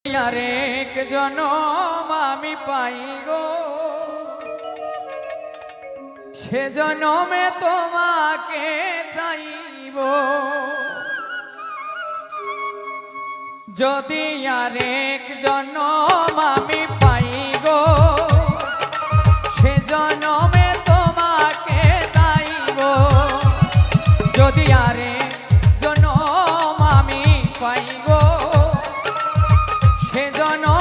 আরেক জনম আমি পাই গো, সে জনমে তোমাকে চাইব। যদি আরেক জনম আমি পাই গো, সে জনমে তোমাকে চাইব। যদি আরেক জনম আমি পাই গো, সে জনম